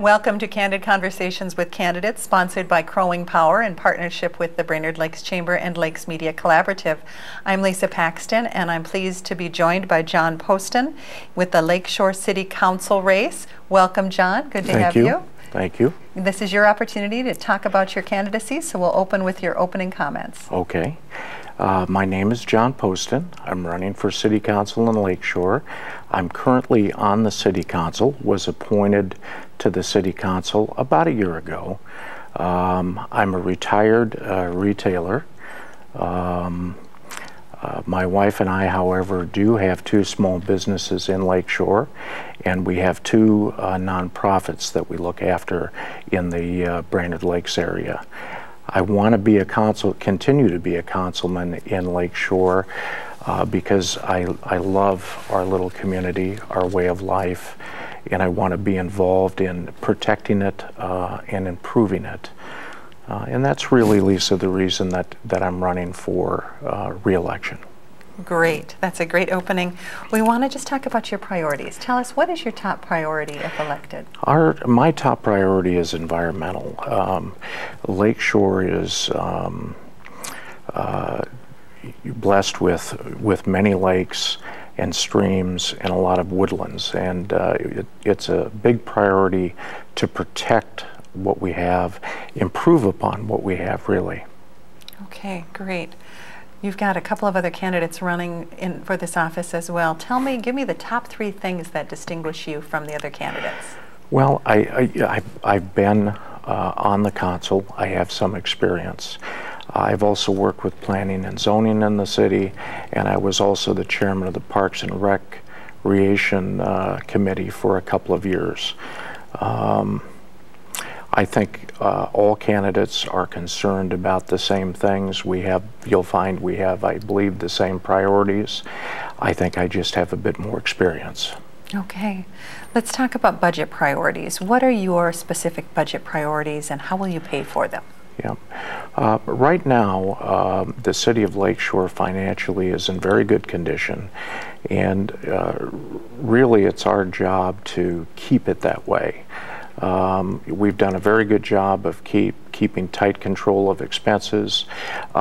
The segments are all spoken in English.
Welcome to Candid Conversations with Candidates, sponsored by Crowing Power in partnership with the Brainerd Lakes Chamber and Lakes Media Collaborative. I'm Lisa Paxton, and I'm pleased to be joined by John Poston with the Lakeshore City Council race. Welcome, John. Good to have you. Thank you. This is your opportunity to talk about your candidacy, so we'll open with your opening comments. Okay. My name is John Poston. I'm running for City Council in Lakeshore. I'm currently on the City Council, was appointed to the City Council about a year ago. I'm a retired retailer. My wife and I, however, do have two small businesses in Lakeshore, and we have two nonprofits that we look after in the Brainerd Lakes area. I want to continue to be a councilman in Lakeshore because I love our little community, our way of life, and I want to be involved in protecting it and improving it. And that's really, Lisa, the reason that I'm running for re-election. Great. That's a great opening. We want to just talk about your priorities. Tell us, what is your top priority if elected? My top priority is environmental. Lakeshore is blessed with many lakes and streams and a lot of woodlands, and it's a big priority to protect what we have, improve upon what we have, really. Okay, great. You've got a couple of other candidates running for this office as well. Give me the top three things that distinguish you from the other candidates. Well, I've been on the council. I have some experience. I've also worked with planning and zoning in the city, and I was also the chairman of the Parks and Recreation Committee for a couple of years. I think all candidates are concerned about the same things. You'll find we have, I believe, the same priorities. I think I just have a bit more experience. Okay. Let's talk about budget priorities. What are your specific budget priorities, and how will you pay for them? Yeah. Right now, the City of Lakeshore financially is in very good condition, and really it's our job to keep it that way. We've done a very good job of keeping tight control of expenses.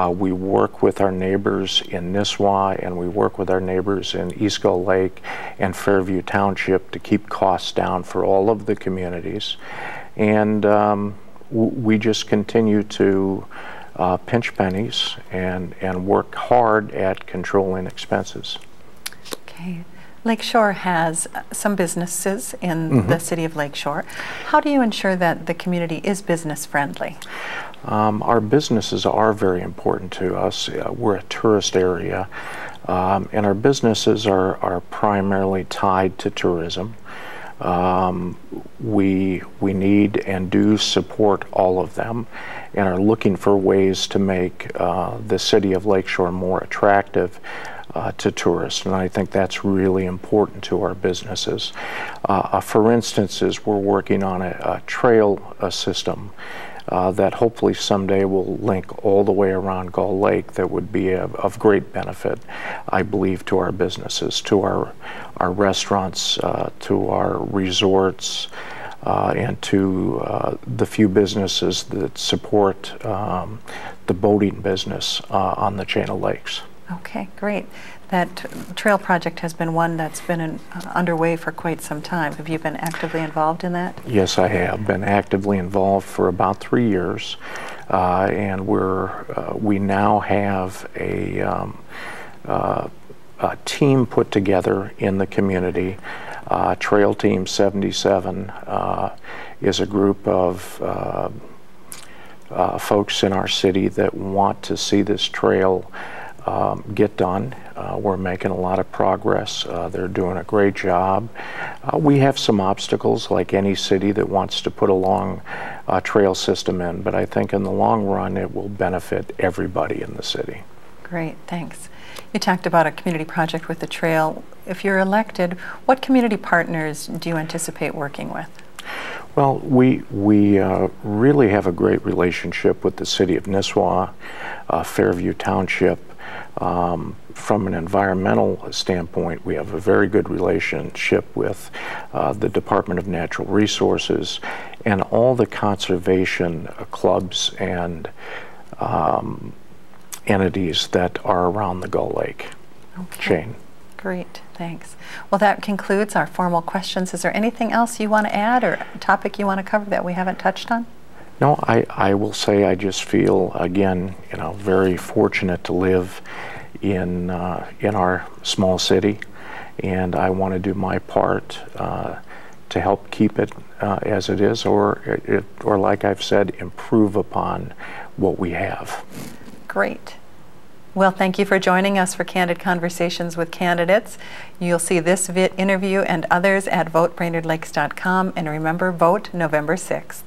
We work with our neighbors in Nisswa, and we work with our neighbors in East Gull Lake and Fairview Township to keep costs down for all of the communities. And we just continue to pinch pennies and work hard at controlling expenses. Okay. Lakeshore has some businesses in the city of Lakeshore. How do you ensure that the community is business friendly? Our businesses are very important to us. We're a tourist area, and our businesses are primarily tied to tourism. We need and do support all of them, and are looking for ways to make the city of Lakeshore more attractive to tourists, and I think that's really important to our businesses. For instance, we're working on a trail system that hopefully someday will link all the way around Gull Lake. That would be of great benefit, I believe, to our businesses, to our restaurants, to our resorts, and to the few businesses that support the boating business on the chain of lakes. Okay, great. That trail project has been one that's been underway for quite some time. Have you been actively involved in that? Yes, I have been actively involved for about 3 years, and we now have a team put together in the community. Trail Team 77 is a group of folks in our city that want to see this trail get done. We're making a lot of progress. They're doing a great job. We have some obstacles, like any city that wants to put a long trail system in, but I think in the long run it will benefit everybody in the city. Great, thanks. You talked about a community project with the trail. If you're elected, what community partners do you anticipate working with? Well, we really have a great relationship with the city of Nisswa, Fairview Township, From an environmental standpoint, we have a very good relationship with the Department of Natural Resources and all the conservation clubs and entities that are around the Gull Lake chain. Great, thanks. Well, that concludes our formal questions. Is there anything else you want to add or a topic you want to cover that we haven't touched on? No, I will say I just feel, again, very fortunate to live in our small city, and I want to do my part to help keep it as it is, or like I've said, improve upon what we have. Great. Well, thank you for joining us for Candid Conversations with Candidates. You'll see this interview and others at votebrainerdlakes.com, and remember, vote November 6th.